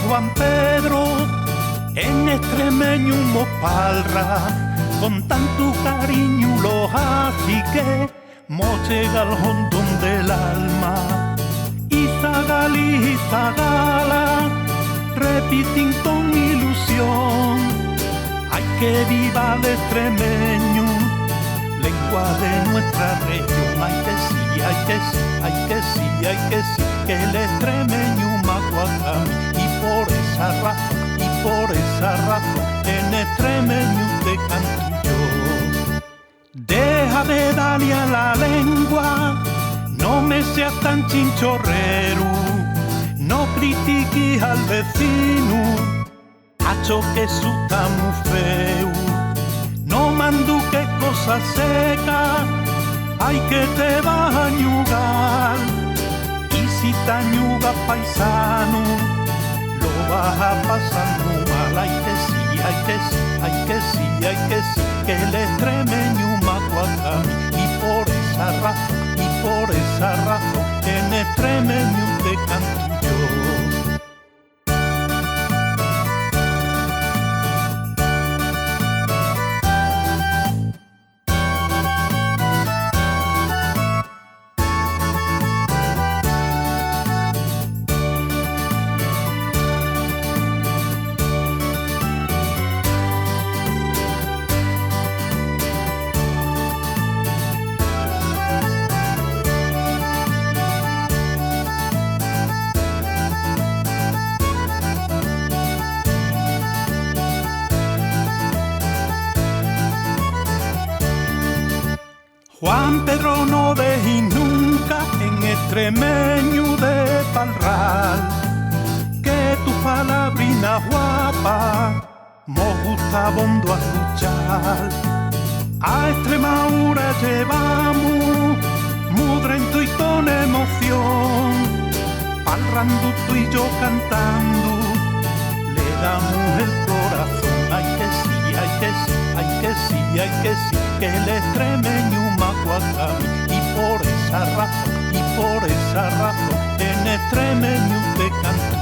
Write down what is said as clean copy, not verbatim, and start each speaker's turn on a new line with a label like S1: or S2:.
S1: Juan Pedro, en extremeño mopalra, con tanto cariño los ajique, mochega al hondón del alma. Y zagala, repitin con ilusión, hay que viva el extremeño, lengua de nuestra región. Hay que sí, hay que sí, hay que sí, hay que sí, que el extremeño macuacami. Y por esa razón, en extremeño te canto yo. Deja de darle a la lengua, no me seas tan chinchorrero, no critiques al vecino, hacho que su está muy feo. No manduques cosas secas, hay que te vas a ñugar. Y si te añugas paisano, lo vas a pasar muy mal. Hay que sí, hay que sí, hay que sí, hay que sí, que el extremeño macuacami. Y por esa razón, en extremeño te canto yo. Juan Pedro no dejí nunca en extremeño de palral, que tu palabrina guapa me gusta bondo a escuchar. A Extremadura llevamos mudrento y con emoción, palrando tú y yo cantando, le damos el corazón. Hay que sí, hay que sí, hay que sí, hay que sí, que el extremeño macuacami. Y por esa razón, en extremeño te canto